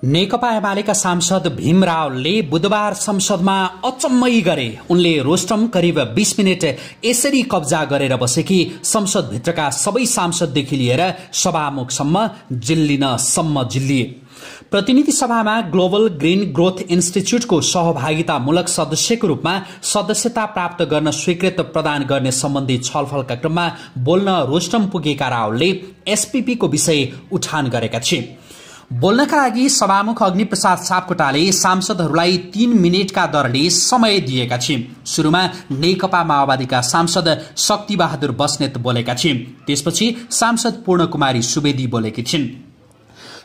नेकपा एमालेका सांसद भीम रावलले बुधबार संसदमा अचम्मै गरे। उनले रोस्टम करिब 20 मिनट यसरी कब्जा गरेर बसेकी संसदभित्रका सबै सांसददेखि लिएर सभामुखसम्म जिल्लिए। प्रतिनिधि सभामा ग्लोबल ग्रीन ग्रोथ इन्स्टिच्युटको सहभागितामूलक सदस्यको रूपमा सदस्यता प्राप्त गर्न स्वीकृति प्रदान गर्ने सम्बन्धी छलफलका क्रममा बोल्न रोस्टम पुगेका रावलले एसपीपीको विषय उठान गरेका थिए। बोल्नका लागि सभामुख अग्निप्रसाद सापकोटाले सांसदहरूलाई 3 मिनेटका दरले समय दिएका थिए। सुरुमा नेकपा माओवादीका सांसद शक्तिबहादुर बस्नेत बोलेका थिए। त्यसपछि सांसद पूर्णकुमारी सुवेदी बोलेकी छिन्।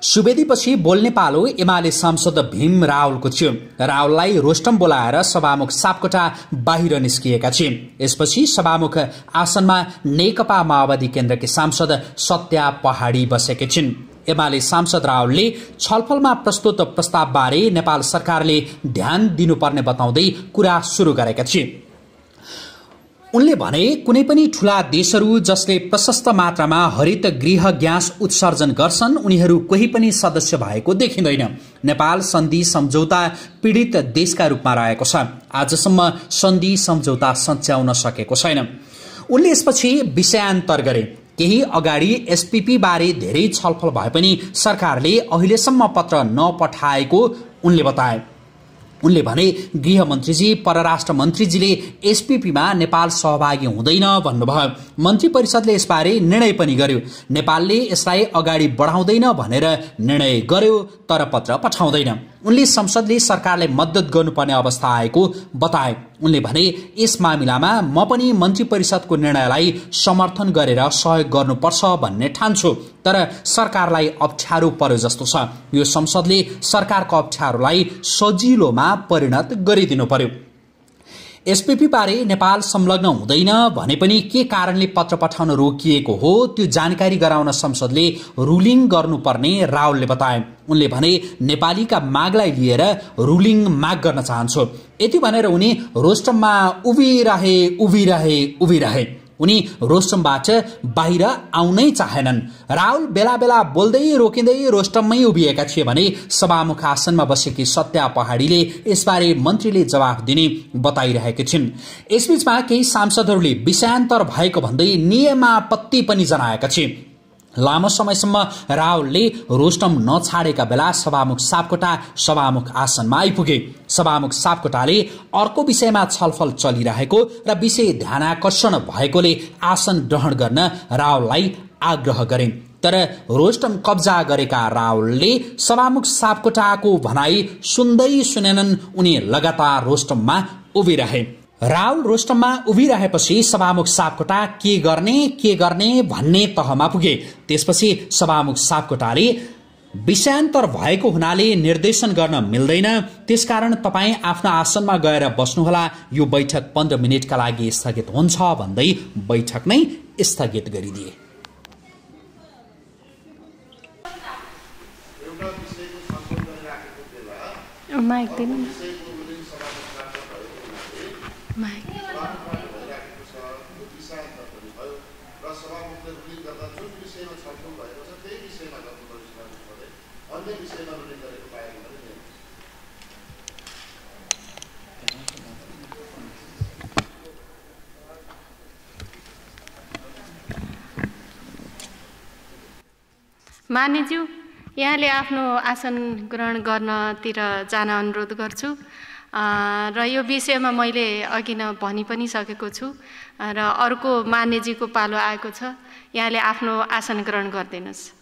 सुवेदीपछि बोल्ने पालो एमाले सांसद भीम रावलको थियो। रावललाई रोस्टम बोलाएर सभामुख सापकोटा बाहिर निस्किएका थिए। यसपछि सभामुख आसनमा नेकपा माओवादी केन्द्रकी सांसद सत्या पहाडी बसेकी छिन्। एमाले सांसद रावलले छलफलमा प्रस्तुत प्रस्तावबारे नेपाल सरकारले ध्यान दिनुपर्ने बताउँदै कुरा सुरु गरेका थिए। उनले भने कुनै पनि ठूला देशहरू जसले प्रशस्त मात्रामा हरित गृह ग्यास उत्सर्जन गर्छन् उनीहरू कोही पनि सदस्य भएको देखिँदैन। नेपाल सन्धि सम्झौता पीडित देशका रूपमा रहेको छ। आजसम्म सन्धि सम्झौता सच्याउन सकेको छैन। उनले यसपछि विषयान्तर गरे। केही अगाडि एसपीपी बारे धेरै छलफल भए पनि सरकारले अहिलेसम्म पत्र नपठाएको उनले बताए। उनले भने गृहमन्त्रीजी परराष्ट्र मन्त्रीजीले एसपीपीमा नेपाल सहभागी हुँदैन भन्नुभयो। मन्त्री परिषदले यसबारे निर्णय पनि गर्यो। नेपालले यसलाई अगाडि बढाउँदैन भनेर निर्णय गर्यो तर पत्र पठाउँदैन। उनले संसदले सरकारलाई मद्दत गर्नुपर्ने अवस्था आएको बताए। उनले भने यस मामिलामा म पनि मन्त्री परिषदको निर्णयलाई समर्थन गरेर सहयोग गर्नुपर्छ भन्ने ठान्छु, तर सरकारलाई अप्ठ्यारो पर्यो जस्तो छ। यो संसदले सरकारको अप्ठ्यारोलाई सजिलोमा परिणत गरिदिनु पर्यो। एसपीपी बारे नेपाल संलग्न हुँदैन भने पनि के कारणले पत्र पठाउन रोकिएको हो त्यो जानकारी गराउन संसदले रुलिङ गर्नुपर्ने रावलले बताए। उनले भने नेपालीका मागलाई लिएर रुलिङ माग गर्न चाहन्छु। यति भनेर उनी रोस्टममा उभिरहे। उनी रोस्टमबाट बाहिर आउनै चाहेनन्। रावल बेला बेला बोल्दै रोकिँदै रोस्टममै उभिएका थिए भने सभामुख आसनमा बसेकी सत्या पहाडीले यसबारे मन्त्रीले जवाफ दिने बताइरहेकी छिन्। यसबीचमा केही सांसदहरूले विषयान्तर भएको भन्दै नियमापत्ति पनि जनाएका थिए। लामो समयसम्म रावलले रोस्टम नछाडेका बेला सभामुख सापकोटा सभामुख आसनमा आइपुगे। सभामुख सापकोटाले अर्को विषयमा छलफल चलिरहेको र विषय ध्यानाकर्षण भएकोले आसन ग्रहण गर्न रावललाई आग्रह गरे। तर रोस्टम कब्जा गरेका रावलले सभामुख सापकोटाको भनाई सुन्दै सुनेनन्। उनी लगातार रोस्टममा उभिरहे। रावल रोस्टममा उभिरहेपछि सभामुख सापकोटा के गर्ने भन्ने तहमा पुगे। त्यसपछि सभामुख सापकोटाले विषयान्तर भएको हुनाले निर्देशन गर्न मिल्दैन, त्यसकारण तपाईँ आफ्नो आसनमा गएर बस्नुहोला। यो बैठक 15 मिनेटका लागि स्थगित हुन्छ भन्दै बैठक नै स्थगित गरिदिए। मान्यज्यू, यहाँले आफ्नो आसन ग्रहण गर्नतिर जान अनुरोध गर्छु र यो विषयमा मैले अघि नै भनि पनि सकेको छु र अर्को मान्यजीको पालो आएको छ। यहाँले आफ्नो आसन ग्रहण गरिदिनुहोस्।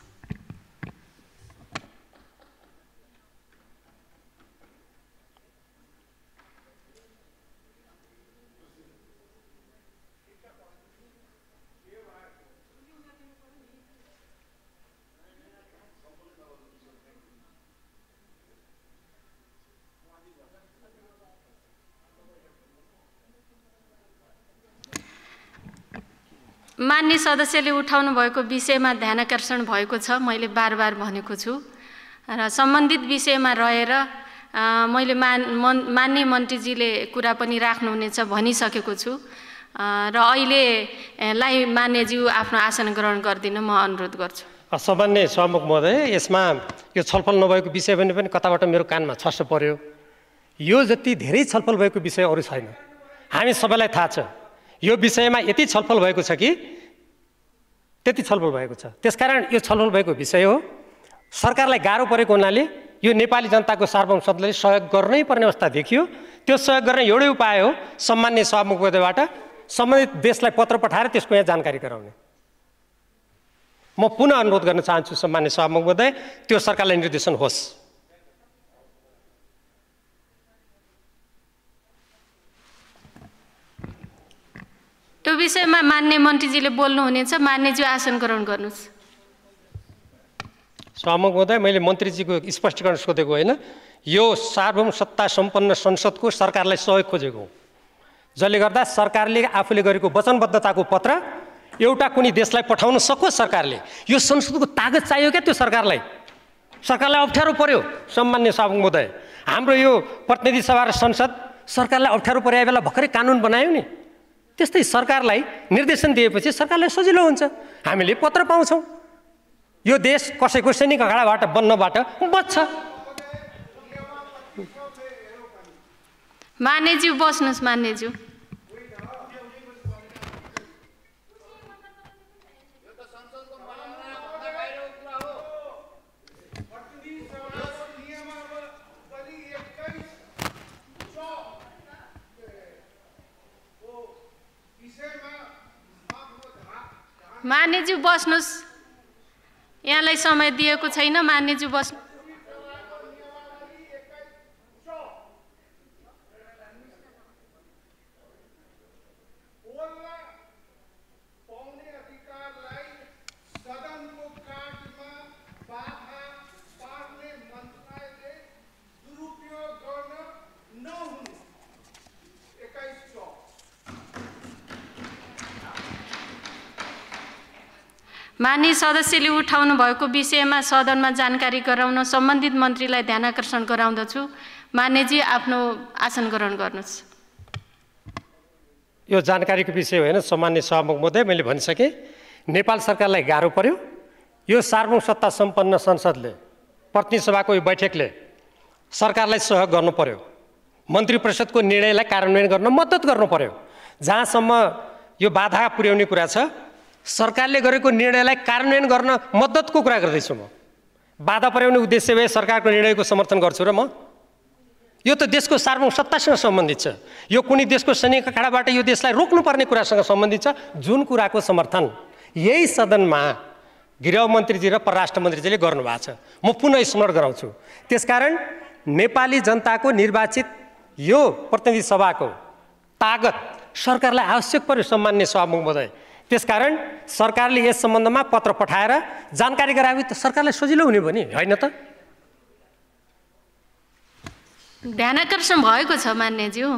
मान्य सदस्यले उठाउनु भएको विषयमा ध्यानाकर्षण भएको छ। मैले बार भनेको छु र सम्बन्धित विषयमा रहेर मैले मान्य मन्त्रीजीले कुरा पनि राख्नुहुनेछ भनिसकेको छु र अहिलेलाई मान्यज्यू आफ्नो आसन ग्रहण गरिदिन म अनुरोध गर्छु। सामान्य सभामुख महोदय, यसमा यो छलफल नभएको विषय भने पनि कताबाट मेरो कानमा छस्स पर्यो। यो जति धेरै छलफल भएको विषय अरू छैन, हामी सबैलाई थाहा छ। यो विषयमा यति छलफल भएको छ कि त्यति छलफल भएको छ। त्यसकारण यो छलफल भएको विषय हो। सरकारलाई गाह्रो परेको हुनाले यो नेपाली जनताको सार्वभौम सदनले सहयोग गर्नै पर्ने अवस्था देखियो। त्यो सहयोग गर्ने एउटै उपाय हो सम्मान्य सभामुख महोदयबाट सम्बन्धित देशलाई पत्र पठाएर त्यसको यहाँ जानकारी गराउने। म पुनः अनुरोध गर्न चाहन्छु सम्मान्य सभामुख महोदय, त्यो सरकारलाई निर्देशन होस्। यो विषयमा मान्य मन्त्रीजीले बोल्नुहुनेछ। मान्यज्यू आसन ग्रहण गर्नुहोस्। सभामुख महोदय, मैले मन्त्रीजीको स्पष्टीकरण सोधेको होइन, यो सार्वभौम सत्ता सम्पन्न संसदको सरकारलाई सहयोग खोजेको हो। जसले गर्दा सरकारले आफूले गरेको वचनबद्धताको पत्र एउटा कुनै देशलाई पठाउन सकोस्। सरकारले यो संसदको तागत चाहियो क्या त्यो सरकारलाई अप्ठ्यारो पर्यो। सम्मान्य सभामुख महोदय, हाम्रो यो प्रतिनिधि सभा र संसद सरकारलाई अप्ठ्यारो परे बेला भर्खरै कानुन बनायो नि, त्यस्तै सरकारलाई निर्देशन दिएपछि सरकारलाई सजिलो हुन्छ। हामीले पत्र पाउँछौँ। यो देश कसैको सैनिक अखाडाबाट बन्नबाट बच्छ। मान्यज्यू बस्नुहोस्। मान्यज्यू मान्यज्यू बस्नुहोस्। यहाँलाई समय दिएको छैन। मान्यज्यू बस्नु। माननीय सदस्यले उठाउनु भएको विषयमा सदनमा जानकारी गराउन सम्बन्धित मन्त्रीलाई ध्यानाकर्षण गराउँदछु। मान्यजी आफ्नो आसन ग्रहण गर्नुहोस्। यो जानकारीको विषय होइन सम्मान्य सभामुख महोदय, मैले भनिसकेँ। नेपाल सरकारलाई गाह्रो पर्यो। यो सार्वभौम सत्ता सम्पन्न संसदले प्रतिनिधि सभाको यो बैठकले सरकारलाई सहयोग गर्नु पर्यो। मन्त्री परिषदको निर्णयलाई कार्यान्वयन गर्न मद्दत गर्नु पर्यो। जहाँसम्म यो बाधा पुर्याउने कुरा छ, सरकारले गरेको निर्णयलाई कार्यान्वयन गर्न मद्दतको कुरा गर्दैछु। म बाधा पुर्याउने उद्देश्य भए सरकारको निर्णयको समर्थन गर्छु र म यो त देशको सार्वभौम सत्तासँग सम्बन्धित छ। यो कुनै देशको सैनिक अखाडाबाट यो देशलाई रोक्नुपर्ने कुरासँग सम्बन्धित छ। जुन कुराको समर्थन यही सदनमा गृहमन्त्रीजी र परराष्ट्र मन्त्रीजीले गर्नुभएको छ, म पुनः स्मरण गराउँछु। त्यसकारण नेपाली जनताको निर्वाचित यो प्रतिनिधि सभाको तागत सरकारलाई आवश्यक पर्यो सम्मान्य सभामुख महोदय। त्यसकारण सरकारले यस सम्बन्धमा पत्र पठाएर जानकारी गराए त सरकारलाई सजिलो हुने भयो नि, होइन त? ध्यानाकर्षण भएको छ मान्यज्यू।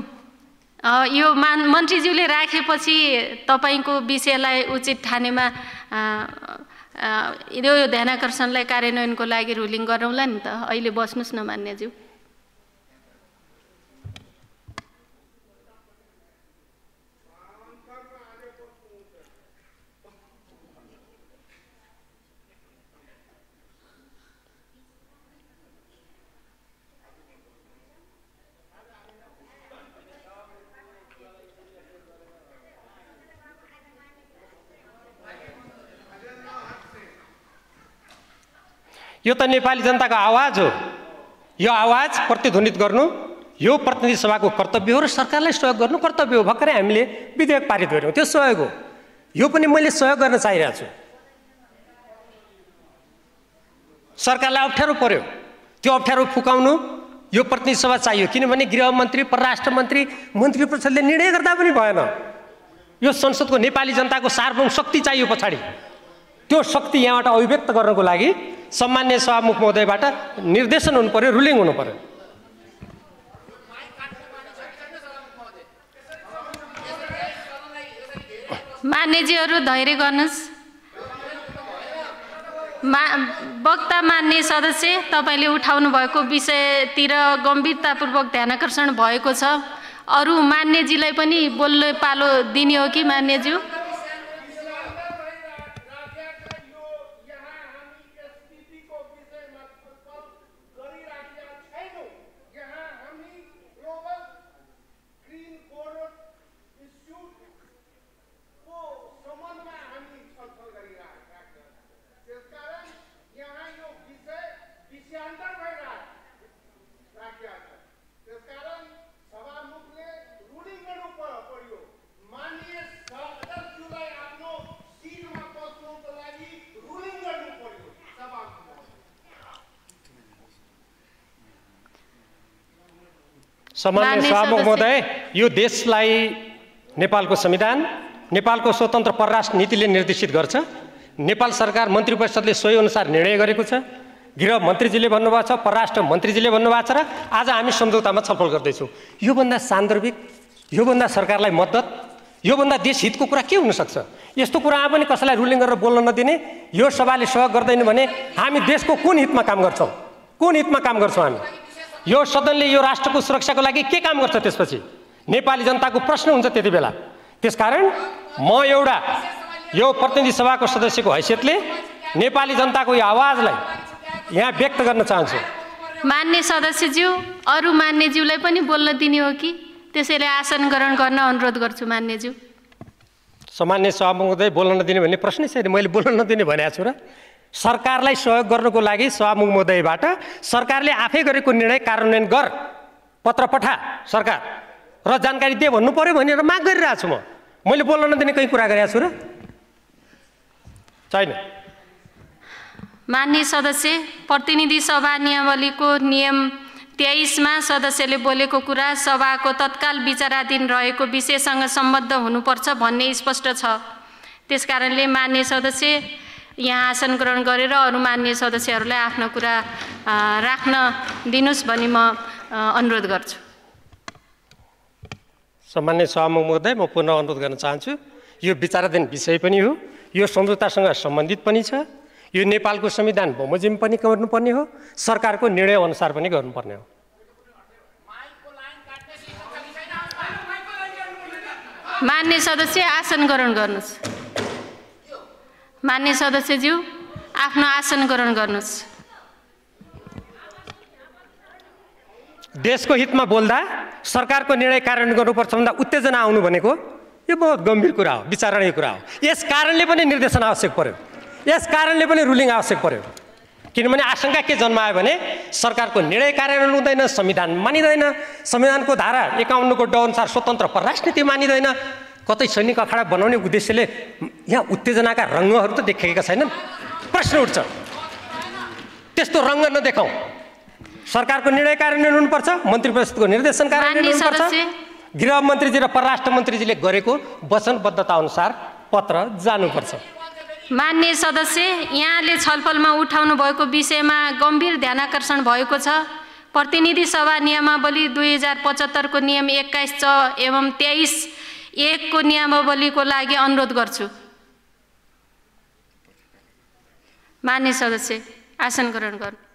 यो मन्त्रीज्यूले राखेपछि तपाईँको विषयलाई उचित ठानेमा यो ध्यानाकर्षणलाई कार्यान्वयनको लागि रुलिङ गरौँला नि त। अहिले बस्नुहोस् न मान्यज्यू। यो त नेपाली जनताको आवाज हो। यो आवाज प्रतिध्वनित गर्नु यो प्रतिनिधि सभाको कर्तव्य हो र सरकारलाई सहयोग गर्नु कर्तव्य हो। भर्खरै हामीले विधेयक पारित गर्यौँ, त्यो सहयोग हो। यो पनि मैले सहयोग गर्न चाहिरहेको छु। सरकारलाई अप्ठ्यारो पर्यो, त्यो अप्ठ्यारो फुकाउनु यो प्रतिनिधि सभा चाहियो। किनभने गृहमन्त्री, परराष्ट्र मन्त्री, मन्त्री परिषदले निर्णय गर्दा पनि भएन। यो संसदको नेपाली जनताको सार्वभौम शक्ति चाहियो पछाडि। त्यो शक्ति यहाँबाट अभिव्यक्त गर्नको लागि सम्मान्य सभामुख महोदयबाट निर्देशन हुनु पर्यो, रुलिङ हुनु पर्यो। मान्यजीहरू धैर्य गर्नुहोस्। वक्ता मान्य सदस्य, तपाईँले उठाउनु भएको विषयतिर गम्भीरतापूर्वक ध्यानाकर्षण भएको छ। अरू मान्यजीलाई पनि बोल्ने पालो दिने हो कि मान्यज्यू? सम्माननीय सभामुख महोदय, यो देशलाई नेपालको संविधान, नेपालको स्वतन्त्र परराष्ट्र नीतिले निर्देशित गर्छ। नेपाल सरकार मन्त्री परिषदले सोही अनुसार निर्णय गरेको छ। गृह मन्त्रीजीले भन्नुभएको छ, परराष्ट्र मन्त्रीजीले भन्नुभएको छ र आज हामी सम्झौतामा छलफल गर्दैछौँ। योभन्दा सान्दर्भिक, योभन्दा सरकारलाई मद्दत, योभन्दा देश हितको कुरा के हुनसक्छ? यस्तो कुरामा पनि कसैलाई रुलिङ गरेर बोल्न नदिने, यो सभाले सहयोग गर्दैन भने हामी देशको कुन हितमा काम गर्छौँ? कुन हितमा काम गर्छौँ हामी? यो सदनले यो राष्ट्रको सुरक्षाको लागि के काम गर्छ? त्यसपछि नेपाली जनताको प्रश्न हुन्छ त्यति बेला। त्यसकारण म एउटा यो प्रतिनिधि सभाको सदस्यको हैसियतले नेपाली जनताको यो आवाजलाई यहाँ व्यक्त गर्न चाहन्छु। मान्य सदस्यज्यू, अरू मान्यज्यूलाई पनि बोल्न दिने हो कि? त्यसैले आसन ग्रहण गर्न अनुरोध गर्छु मान्यज्यू। सामान्य सभामुख महोदय, बोल्न नदिने भन्ने प्रश्नै छैन। मैले बोल्न नदिने भनेको छु र? सरकारलाई सहयोग गर्नको लागि सभामुख महोदयबाट सरकारले आफै गरेको निर्णय कार्यान्वयन गर, पत्र पठा सरकार र जानकारी दे भन्नु पर्यो भनेर माग गरिरहेको छु म। मैले बोल्न नदिने कहीँ कुरा गरेको छु र? छैन। मान्य सदस्य, प्रतिनिधि सभा नियमावलीको नियम 23 सदस्यले बोलेको कुरा सभाको तत्काल विचाराधीन रहेको विषयसँग सम्बद्ध हुनुपर्छ भन्ने स्पष्ट छ। त्यसकारणले मान्य सदस्य यहाँ आसन ग्रहण गरेर अरू मान्य सदस्यहरूलाई आफ्ना कुरा राख्न दिनुस् भनी म अनुरोध गर्छु। सामान्य सभामुख महोदय, म पुनः अनुरोध गर्न चाहन्छु। यो विचाराधीन विषय पनि हो, यो सम्झौतासँग सम्बन्धित पनि छ। यो नेपालको संविधान बमोजिम पनि गर्नुपर्ने हो, सरकारको निर्णय अनुसार पनि गर्नुपर्ने हो। मान्य सदस्य आसन ग्रहण गर्नुहोस्। मान्य सदस्यज्यू, आफ्नो आसन ग्रहण गर्नुहोस्। देशको हितमा बोल्दा सरकारको निर्णय कार्यान्वयन गर्नुपर्छ भन्दा उत्तेजना आउनु भनेको यो बहुत गम्भीर कुरा हो, विचारणीय कुरा हो। यस कारणले पनि निर्देशन आवश्यक पर्यो, यस कारणले पनि रुलिङ आवश्यक पर्यो। किनभने आशंका के जन्मायो भने सरकारको निर्णय कार्यान्वयन हुँदैन, संविधान मानिँदैन, संविधानको धारा 51 को ड अनुसार स्वतन्त्र परराष्ट्र नीति मानिँदैन, कतै सैनिक अखाडा बनाउने उद्देश्यले यहाँ उत्तेजनाका रङ्गहरू त देखेका छैनन्। प्रश्न उठ्छ, त्यस्तो रङ्ग नदेखाउँ। सरकारको निर्णय कार्यान्वयन हुनुपर्छ, मन्त्री परिषदको निर्देशन कार्यान्वयन हुनुपर्छ, गृह मन्त्रीजी र परराष्ट्र मन्त्रीजीले गरेको वचनबद्धता अनुसार पत्र जानुपर्छ। मान्य सदस्य, यहाँले छलफलमा उठाउनु भएको विषयमा गम्भीर ध्यानाकर्षण भएको छ। प्रतिनिधि सभा नियमावली 2075 को नियम 21 च एवं 23(1) को नियमावलीको लागि अनुरोध गर्छु। मान्य सदस्य, आसन ग्रहण गर्नु।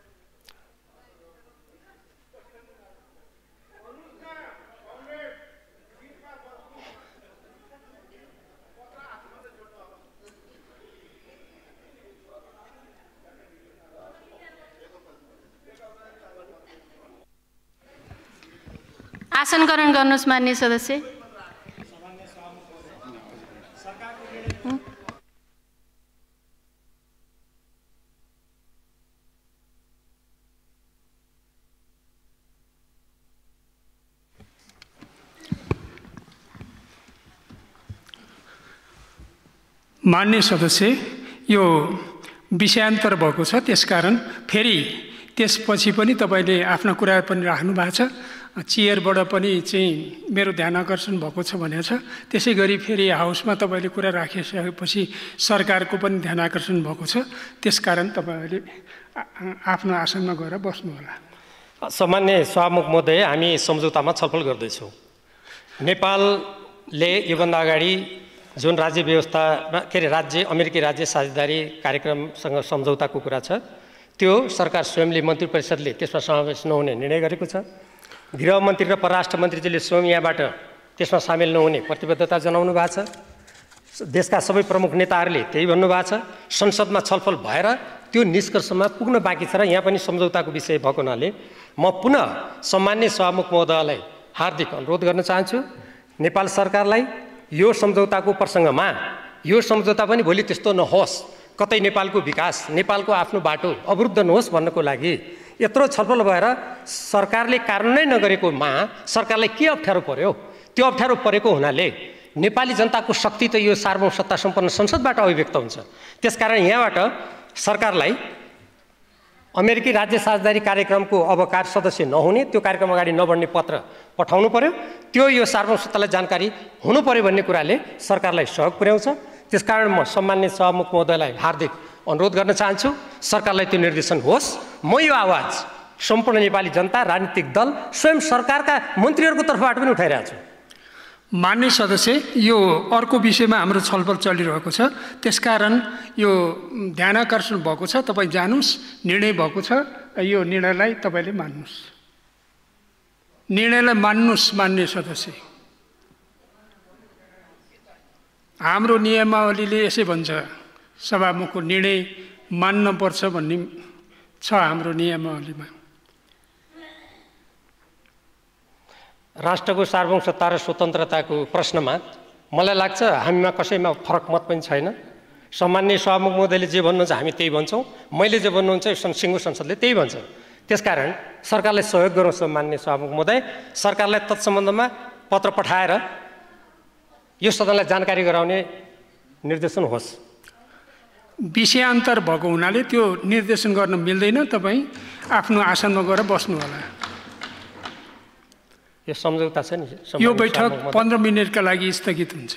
आसन ग्रहण गर्नुहोस् मान्य सदस्य। मान्य सदस्य, यो विषयान्तर भएको छ, त्यसकारण फेरि त्यसपछि पनि तपाईँले आफ्ना कुरा पनि राख्नु भएको छ। चेयरबाट पनि चाहिँ मेरो ध्यान आकर्षण भएको छ भनेको छ। त्यसै गरी फेरि हाउसमा तपाईँले कुरा राखिसकेपछि सरकारको पनि ध्यान आकर्षण भएको छ। त्यसकारण तपाईँहरूले आफ्नो आसनमा गएर बस्नुहोला। सामान्य सभामुख महोदय, हामी सम्झौतामा छलफल गर्दैछौँ। नेपालले योभन्दा अगाडि जुन राज्य व्यवस्थामा के अरे राज्य अमेरिकी राज्य साझेदारी कार्यक्रमसँग सम्झौताको कुरा छ, त्यो सरकार स्वयंले मन्त्री परिषदले त्यसमा समावेश नहुने निर्णय गरेको छ। गृह मन्त्री र परराष्ट्र मन्त्रीजीले स्वयं यहाँबाट त्यसमा सामेल नहुने प्रतिबद्धता जनाउनु भएको छ। देशका सबै प्रमुख नेताहरूले त्यही भन्नुभएको छ। संसदमा छलफल भएर त्यो निष्कर्षमा पुग्न बाँकी छ र यहाँ पनि सम्झौताको विषय भएको हुनाले म पुनः सम्मान्य सभामुख महोदयलाई हार्दिक अनुरोध गर्न चाहन्छु। नेपाल सरकारलाई यो सम्झौताको प्रसङ्गमा यो सम्झौता पनि भोलि त्यस्तो नहोस्, कतै नेपालको विकास, नेपालको आफ्नो बाटो अवरुद्ध नहोस् भन्नको लागि यत्रो छलफल भएर सरकारले कार्यान्वयन नगरेकोमा सरकारलाई के अप्ठ्यारो पर्यो? त्यो अप्ठ्यारो परेको हुनाले नेपाली जनताको शक्ति त यो सार्वभौम सत्ता सम्पन्न संसदबाट अभिव्यक्त हुन्छ। त्यसकारण यहाँबाट सरकारलाई अमेरिकी राज्य साझेदारी कार्यक्रमको अब सदस्य नहुने, त्यो कार्यक्रम अगाडि नबढ्ने पत्र पठाउनु पर्यो। त्यो यो सार्वभौम सत्तालाई जानकारी हुनु पर्यो भन्ने कुराले सरकारलाई सहयोग पुर्याउँछ। त्यसकारण म सम्माननीय सभामुख महोदयलाई हार्दिक अनुरोध गर्न चाहन्छु, सरकारलाई त्यो निर्देशन होस्। म यो आवाज सम्पूर्ण नेपाली जनता, राजनीतिक दल, स्वयं सरकारका मन्त्रीहरूको तर्फबाट पनि उठाइरहेको छु। मान्य सदस्य, यो अर्को विषयमा हाम्रो छलफल चलिरहेको छ, त्यसकारण यो ध्यानाकर्षण भएको छ। तपाईँ जानुस्, निर्णय भएको छ, यो निर्णयलाई तपाईँले मान्नुहोस्। निर्णयलाई मान्नुहोस् मान्य सदस्य। हाम्रो नियमावलीले यसै भन्छ, सभामुखको निर्णय मान्नुपर्छ भन्ने छ हाम्रो नियमावलीमा। राष्ट्रको सार्वभौमसत्ता र स्वतन्त्रताको प्रश्नमा मलाई लाग्छ हामीमा कसैमा फरक मत पनि छैन। सम्माननीय सभामुख महोदयले जे भन्नुहुन्छ हामी त्यही भन्छौँ, मैले जे भन्नुहुन्छ सिङ्गो संसदले त्यही भन्छ। त्यसकारण सरकारलाई सहयोग गरौँ। सम्माननीय सभामुख महोदय, सरकारलाई तत्सम्बन्धमा पत्र पठाएर यो सदनलाई जानकारी गराउने निर्देशन होस्। विषयान्तर भएको हुनाले त्यो निर्देशन गर्न मिल्दैन। तपाईँ आफ्नो आसनमा गएर बस्नु होला। यो सम्झौता छ नि। यो बैठक 15 मिनटका लागि स्थगित हुन्छ।